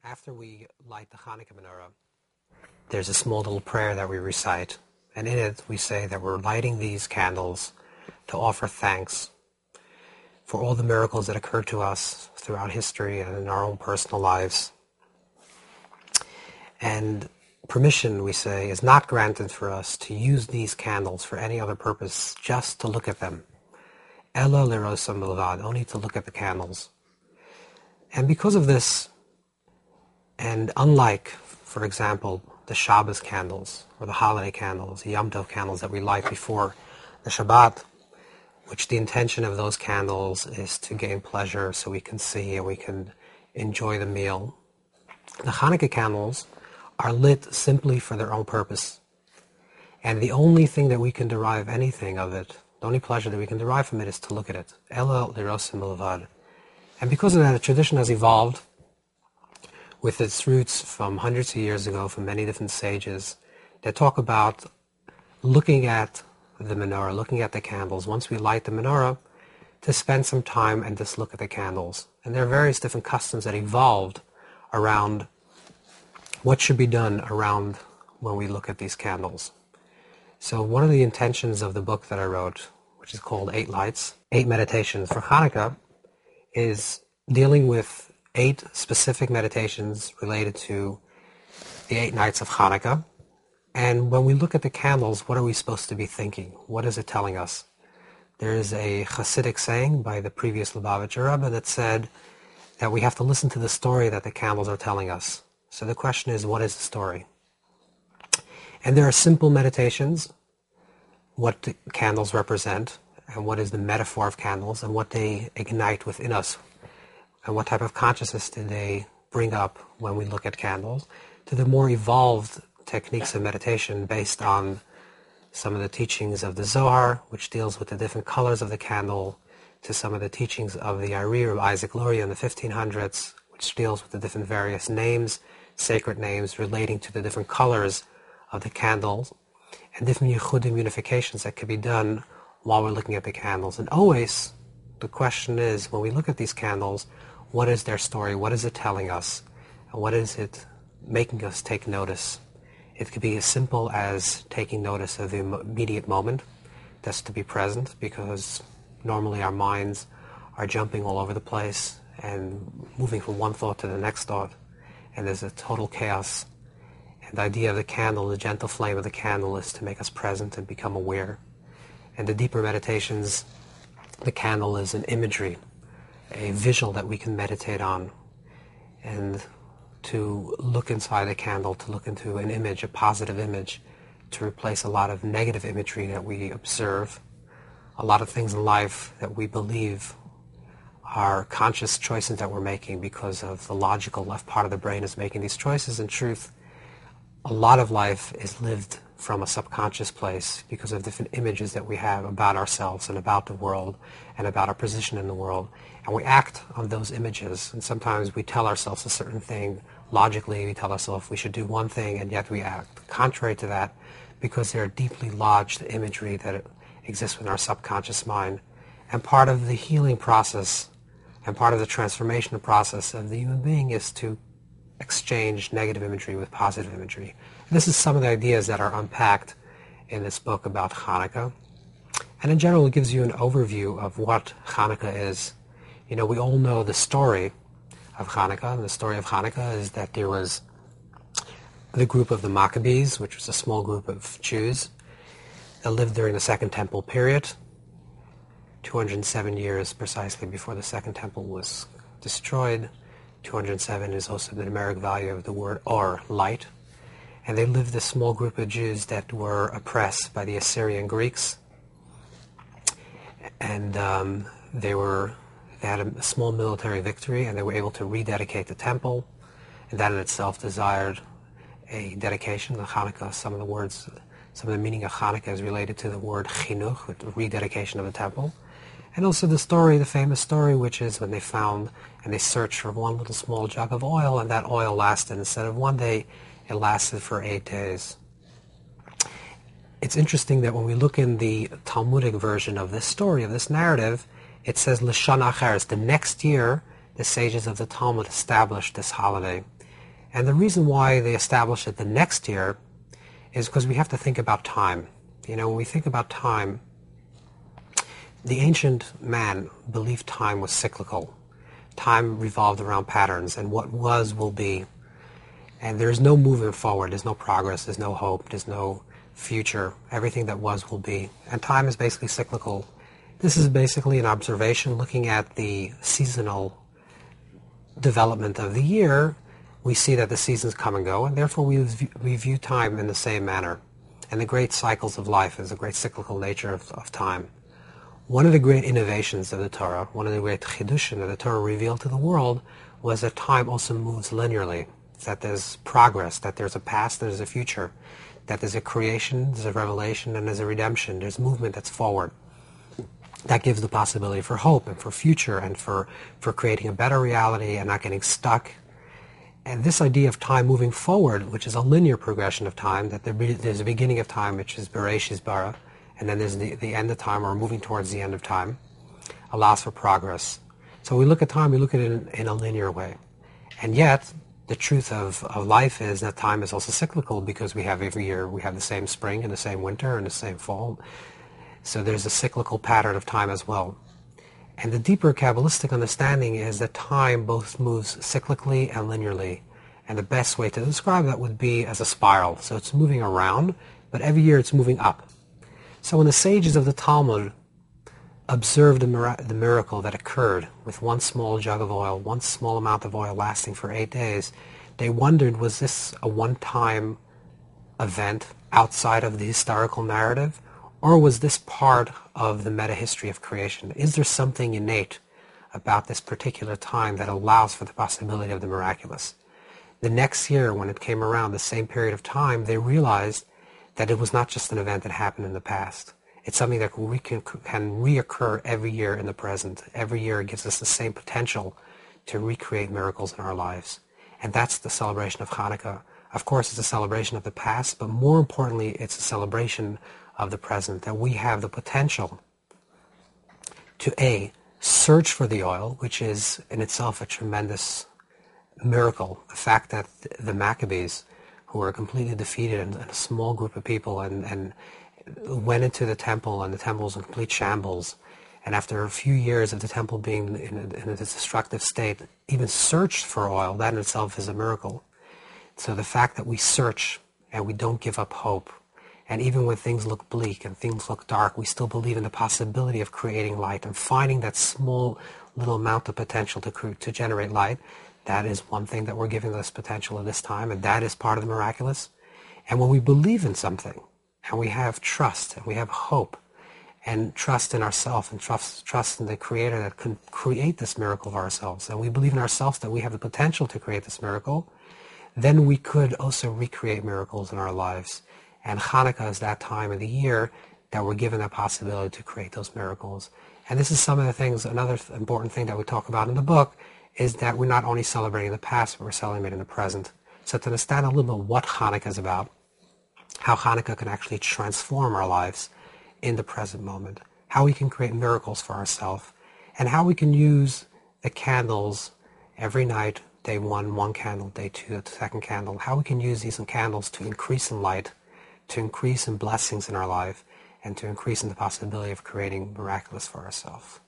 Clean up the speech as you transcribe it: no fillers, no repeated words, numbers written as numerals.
After we light the Hanukkah menorah, there's a small little prayer that we recite, and in it we say that we're lighting these candles to offer thanks for all the miracles that occurred to us throughout history and in our own personal lives. And permission, we say, is not granted for us to use these candles for any other purpose, just to look at them. Ella lerosa milvad, only to look at the candles. And because of this, and unlike, for example, the Shabbos candles, or the holiday candles, the Yom Tov candles that we light before the Shabbat, which the intention of those candles is to gain pleasure so we can see and we can enjoy the meal, the Hanukkah candles are lit simply for their own purpose. And the only thing that we can derive anything of it, the only pleasure that we can derive from it, is to look at it. Ela lirosa milvad. And because of that, the tradition has evolved with its roots from hundreds of years ago, from many different sages that talk about looking at the menorah, looking at the candles. Once we light the menorah, to spend some time and just look at the candles. And there are various different customs that evolved around what should be done around when we look at these candles. So one of the intentions of the book that I wrote, which is called 8 Lights, 8 Meditations for Hanukkah, is dealing with 8 specific meditations related to the 8 nights of Hanukkah. And when we look at the candles, what are we supposed to be thinking? What is it telling us? There is a Hasidic saying by the previous Lubavitcher Rebbe that said that we have to listen to the story that the candles are telling us. So the question is, what is the story? And there are simple meditations, what the candles represent, and what is the metaphor of candles, and what they ignite within us, and what type of consciousness do they bring up when we look at candles, to the more evolved techniques of meditation based on some of the teachings of the Zohar, which deals with the different colors of the candle, to some of the teachings of the Ari of Isaac Luria in the 1500s, which deals with the different various names, sacred names relating to the different colors of the candles, and different yichudim, unifications that can be done while we're looking at the candles. And always the question is, when we look at these candles, what is their story? What is it telling us? And what is it making us take notice? It could be as simple as taking notice of the immediate moment, that's to be present, because normally our minds are jumping all over the place and moving from one thought to the next thought, and there's a total chaos. And the idea of the candle, the gentle flame of the candle, is to make us present and become aware. And the deeper meditations, the candle is an imagery, a visual that we can meditate on, and to look inside the candle, to look into an image, a positive image, to replace a lot of negative imagery that we observe, a lot of things in life that we believe are conscious choices that we're making because of the logical left part of the brain is making these choices. In truth, a lot of life is lived from a subconscious place because of different images that we have about ourselves and about the world and about our position in the world. And we act on those images, and sometimes we tell ourselves a certain thing. Logically, we tell ourselves we should do one thing, and yet we act contrary to that because there are deeply lodged imagery that exists within our subconscious mind. And part of the healing process and part of the transformation process of the human being is to exchange negative imagery with positive imagery. And this is some of the ideas that are unpacked in this book about Hanukkah. And in general, it gives you an overview of what Hanukkah is. You know, we all know the story of Hanukkah. And the story of Hanukkah is that there was the group of the Maccabees, which was a small group of Jews that lived during the Second Temple period, 207 years precisely before the Second Temple was destroyed. 207 is also the numeric value of the word or, light. And they lived, this small group of Jews that were oppressed by the Assyrian Greeks. And they had a small military victory, and they were able to rededicate the temple. And that in itself desired a dedication. The Hanukkah, some of the meaning of Hanukkah is related to the word chinuch, the rededication of the temple. And also the story, the famous story, which is when they found and they searched for one little small jug of oil, and that oil lasted, instead of one day, it lasted for 8 days. It's interesting that when we look in the Talmudic version of this story, of this narrative, it says L'shana Acheres. The next year, the sages of the Talmud established this holiday. And the reason why they established it the next year is because we have to think about time. When we think about time, the ancient man believed time was cyclical. Time revolved around patterns, and what was will be. And there's no moving forward, there's no progress, there's no hope, there's no future. Everything that was will be. And time is basically cyclical. This is basically an observation looking at the seasonal development of the year. We see that the seasons come and go, and therefore we view time in the same manner. And the great cycles of life is a great cyclical nature of time. One of the great innovations of the Torah, one of the great chidushim that the Torah revealed to the world, was that time also moves linearly, that there's progress, that there's a past, there's a future, that there's a creation, there's a revelation, and there's a redemption. There's movement that's forward. That gives the possibility for hope and for future and for creating a better reality and not getting stuck. And this idea of time moving forward, which is a linear progression of time, that there's a beginning of time, which is Bereshis bara, and then there's the end of time, or moving towards the end of time, allows for progress. So we look at time, we look at it in a linear way. And yet, the truth of life is that time is also cyclical, because we have every year, we have the same spring and the same winter and the same fall. So there's a cyclical pattern of time as well. And the deeper Kabbalistic understanding is that time both moves cyclically and linearly. And the best way to describe that would be as a spiral. So it's moving around, but every year it's moving up. So when the sages of the Talmud observed the miracle that occurred with one small jug of oil, one small amount of oil lasting for 8 days, they wondered, was this a one-time event outside of the historical narrative? Or was this part of the meta-history of creation? Is there something innate about this particular time that allows for the possibility of the miraculous? The next year, when it came around, the same period of time, they realized that it was not just an event that happened in the past. It's something that can reoccur every year in the present. Every year it gives us the same potential to recreate miracles in our lives. And that's the celebration of Hanukkah. Of course, it's a celebration of the past, but more importantly, it's a celebration of the present, that we have the potential to search for the oil, which is in itself a tremendous miracle. The fact that the Maccabees, who were completely defeated and a small group of people and went into the temple, and the temple was in complete shambles, and after a few years of the temple being in a destructive state, even searched for oil, that in itself is a miracle. So the fact that we search and we don't give up hope, and even when things look bleak and things look dark, we still believe in the possibility of creating light and finding that small little amount of potential to generate light. That is one thing that we're giving this potential at this time, and that is part of the miraculous. And when we believe in something, and we have trust, and we have hope, and trust in ourselves, and trust in the Creator that can create this miracle of ourselves, and we believe in ourselves that we have the potential to create this miracle, then we could also recreate miracles in our lives. And Hanukkah is that time of the year that we're given that possibility to create those miracles. And this is some of the things, another important thing that we talk about in the book, is that we're not only celebrating the past, but we're celebrating the present. So to understand a little bit what Hanukkah is about, how Hanukkah can actually transform our lives in the present moment, how we can create miracles for ourselves, and how we can use the candles every night, day one candle, day two, the second candle, how we can use these candles to increase in light, to increase in blessings in our life, and to increase in the possibility of creating miraculous for ourselves.